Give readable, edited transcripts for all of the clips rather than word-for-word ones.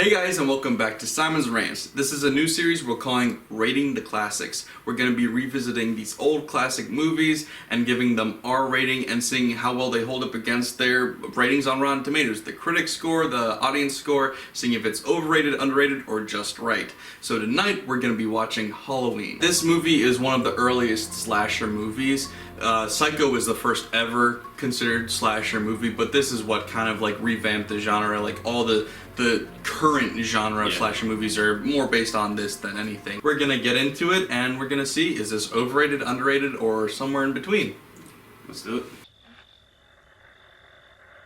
Hey guys, and welcome back to SimonsRants. This is a new series we're calling Rating the Classics. We're going to be revisiting these old classic movies and giving them our rating and seeing how well they hold up against their ratings on Rotten Tomatoes. The critic score, the audience score, seeing if it's overrated, underrated, or just right. So tonight we're going to be watching Halloween. This movie is one of the earliest slasher movies. Psycho was the first ever considered slasher movie, but this is what kind of like revamped the genre. Like all the current genre of slasher movies are more based on this than anything. We're gonna get into it and we're gonna see, is this overrated, underrated, or somewhere in between? Let's do it.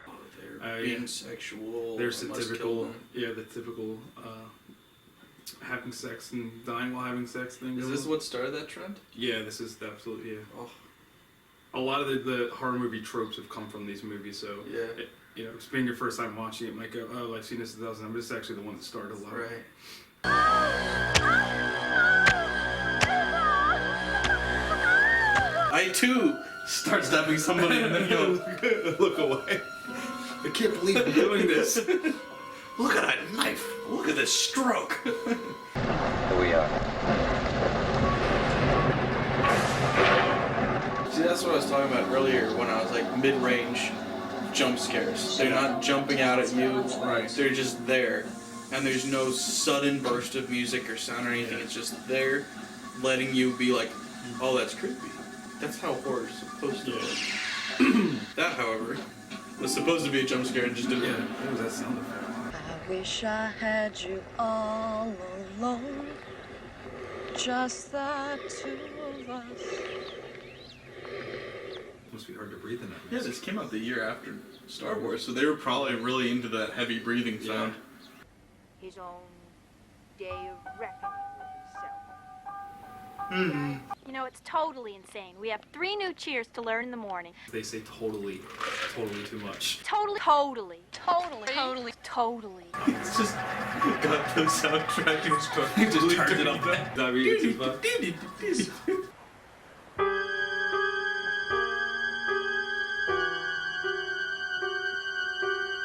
Oh, they're being sexual. There's the typical, having sex and dying while having sex thing. Is this what started that trend? Yeah, this is absolutely, yeah. Oh. A lot of the horror movie tropes have come from these movies, so it's being your first time watching it, you might go, oh, I've seen this 1,000 times. This is actually the one that started a lot. Right. I too start stabbing somebody and then go look away. I can't believe I'm doing this. Look at that knife. Look at this stroke. Here we are. See, that's what I was talking about earlier when I was like mid-range jump scares. They're not jumping out at you. Right. They're just there. And there's no sudden burst of music or sound or anything. It's just there letting you be like, oh, that's creepy. That's how horror's supposed to work. That, however, was supposed to be a jump scare and just didn't. Yeah, what was that sound effect? I wish I had you all alone. Just the two of us. Must be hard to breathe in that. Yeah, this came out the year after Star Wars, so they were probably really into that heavy breathing sound. His own day of reckoning with himself. You know, it's totally insane. We have 3 new cheers to learn in the morning. They say totally too much. Totally. It's just got the soundtrack and stuff. Just turned it up.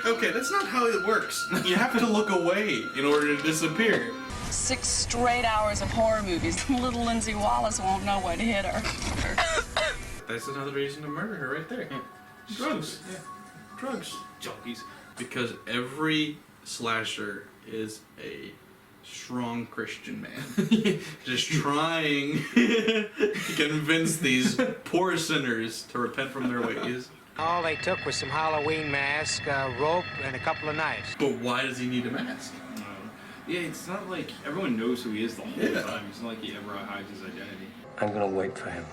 Okay, that's not how it works. You have to look away in order to disappear. 6 straight hours of horror movies. Little Lindsay Wallace won't know what hit her. That's another reason to murder her right there. Drugs. Yeah. Drugs. Junkies. Because every slasher is a strong Christian man. Just trying to convince these poor sinners to repent from their ways. All they took was some Halloween mask, a rope, and a couple of knives. But why does he need a mask? Yeah, it's not like everyone knows who he is the whole time. It's not like he ever hides his identity. I'm gonna wait for him.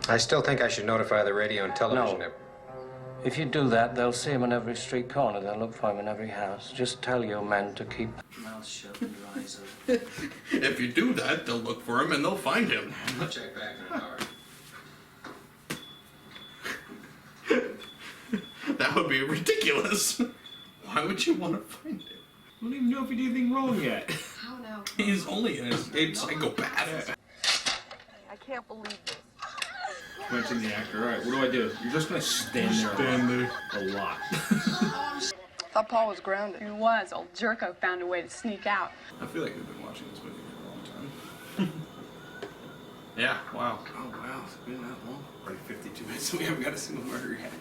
I still think I should notify the radio and television. No. If you do that, they'll see him on every street corner. They'll look for him in every house. Just tell your men to keep their mouths shut and your eyes open. If you do that, they'll look for him and they'll find him. I'll check back in an hour. That would be ridiculous. Why would you want to find him? I don't even know if he did anything wrong yet. How now? He's only an escaped psychopath. I can't believe this. Mention the actor. All right, what do? You're just gonna stand there a lot. Thought Paul was grounded. He was. Old Jerko found a way to sneak out. I feel like we've been watching this movie for a long time. Yeah, wow. Oh wow, it's been that long. Already 52 minutes and we haven't got a single murder yet.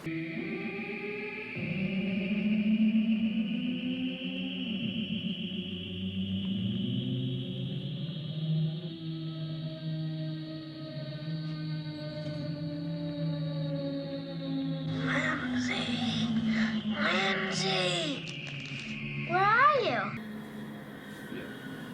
Lindsay! Where are you? Yeah,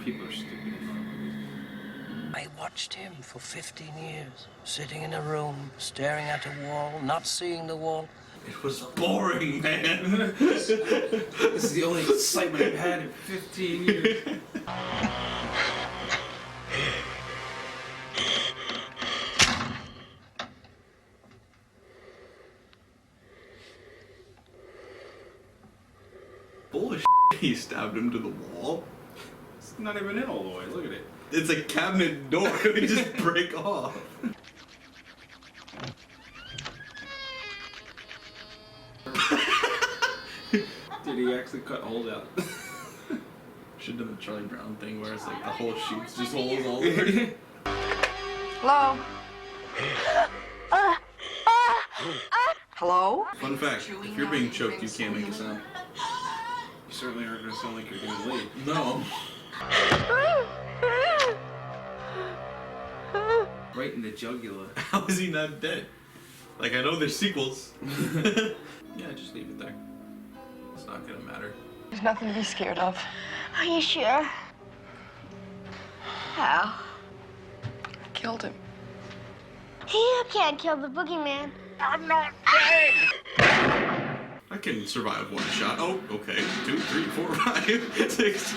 people are stupid in horror movies. I watched him for 15 years, sitting in a room, staring at a wall, not seeing the wall. It was boring, man. This is the only excitement I've had in 15 years. Bullshit. He stabbed him to the wall. It's not even in all the way. Look at it. It's a cabinet door. They just break off. Did he actually cut holes out? should have done the Charlie Brown thing where it's like the whole sheet's just holes all over. Hello? Hello? Fun fact, if you're being choked, you can't make a sound. You certainly aren't going to sound like you're getting laid. No. Right in the jugular. How is he not dead? Like, I know there's sequels. Yeah, just leave it there. It's not gonna matter. There's nothing to be scared of. Are you sure? How? I killed him. You can't kill the boogeyman. I can survive one shot. Oh, okay. 2, 3, 4, 5, 6.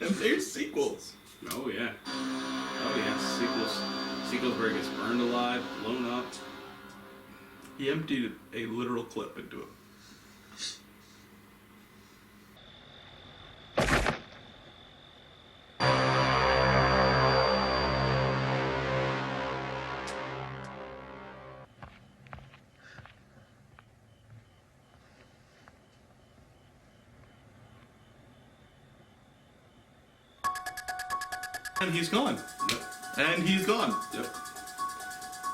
And there's sequels. Oh, yeah. Oh, yeah. Sequels where he gets burned alive, blown up. He emptied a literal clip into it. And he's gone. Yep. And he's gone. Yep.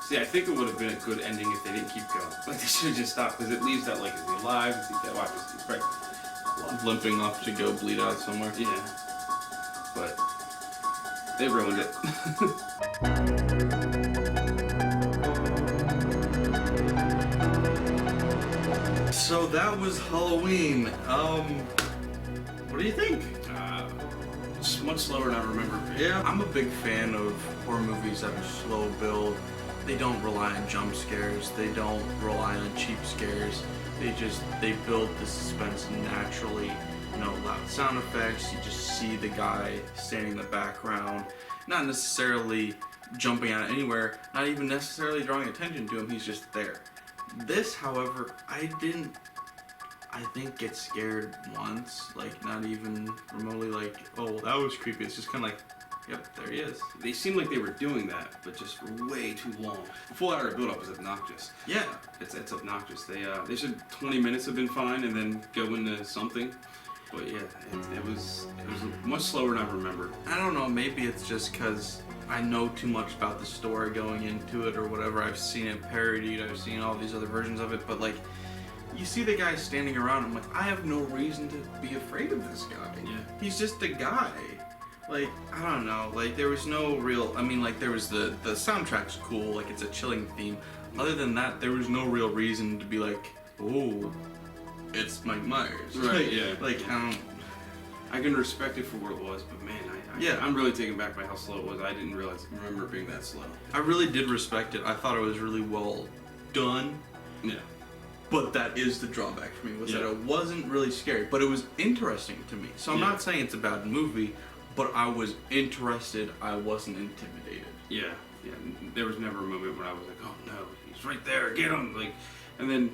See, I think it would have been a good ending if they didn't keep going. Like, they should have just stopped, because it leaves that, like, is he alive? Is he dead? Watch this. He's right. Limping off to go bleed out somewhere. Yeah. But they ruined it. So that was Halloween. What do you think? It's much slower than I remember. Yeah, I'm a big fan of horror movies that are slow build. They don't rely on jump scares. They don't rely on cheap scares. They build the suspense naturally. You know, loud sound effects. You just see the guy standing in the background, not necessarily jumping out anywhere, not even necessarily drawing attention to him. He's just there. This, however, I think get scared once, like not even remotely like, oh, well, that was creepy. It's just kind of like, yep, there he is. They seemed like they were doing that, but just for way too long. The full hour build-up is obnoxious. Yeah. It's obnoxious. They should 20 minutes have been fine and then go into something. But yeah, it was much slower than I remember. I don't know, maybe it's just because I know too much about the story going into it or whatever. I've seen it parodied, I've seen all these other versions of it, but like, you see the guy standing around, I'm like, I have no reason to be afraid of this guy. Yeah. He's just a guy. Like, I don't know, like, there was no real, I mean, like, there was the soundtrack's cool, like, it's a chilling theme. Other than that, there was no real reason to be like, oh, it's Mike Myers. Right, yeah. Like, I can respect it for what it was, but man, I'm really taken back by how slow it was. I didn't remember it being that slow. I really did respect it. I thought it was really well done. Yeah. But that is the drawback for me, was that it wasn't really scary, but it was interesting to me. So I'm not saying it's a bad movie, but I was interested, I wasn't intimidated. Yeah. There was never a moment when I was like, oh no, he's right there, get him! Like, and then,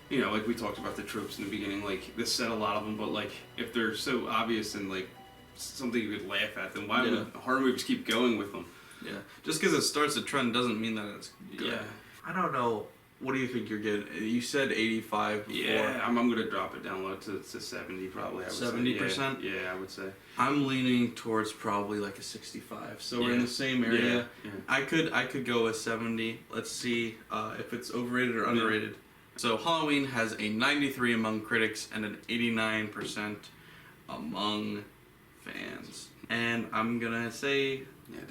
you know, like we talked about the tropes in the beginning, like this said a lot of them, but like if they're so obvious and like something you could laugh at, then why would horror movies keep going with them? Yeah. Just because it starts a trend doesn't mean that it's good. Yeah. I don't know. What do you think you're getting? You said 85 before. Yeah, I'm going to drop it down low to 70 probably. 70%? Yeah, I would say. I'm leaning towards probably like a 65. So we're in the same area. Yeah. I could go with 70. Let's see if it's overrated or underrated. So Halloween has a 93 among critics and an 89% among fans. And I'm gonna say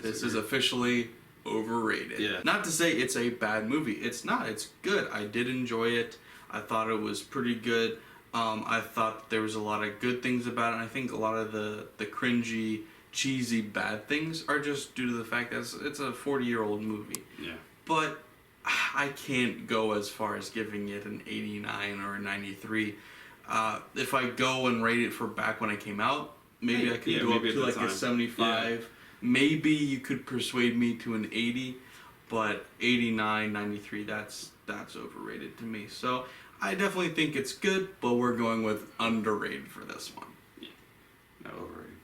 this is officially overrated. Yeah. Not to say it's a bad movie. It's not. It's good. I did enjoy it. I thought it was pretty good. I thought there was a lot of good things about it. And I think a lot of the cringy, cheesy, bad things are just due to the fact that it's a 40-year-old movie. Yeah. But I can't go as far as giving it an 89 or a 93. If I go and rate it for back when it came out, maybe I could go up to like a 75. Yeah. Maybe you could persuade me to an 80, but 89, 93, that's overrated to me. So I definitely think it's good, but we're going with underrated for this one. Yeah. Not overrated.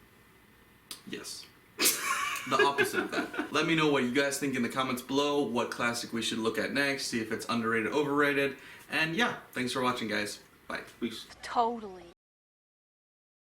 Yes. The opposite of that. Let me know what you guys think in the comments below, what classic we should look at next, see if it's underrated, overrated, and yeah, thanks for watching, guys. Bye. Peace. Totally.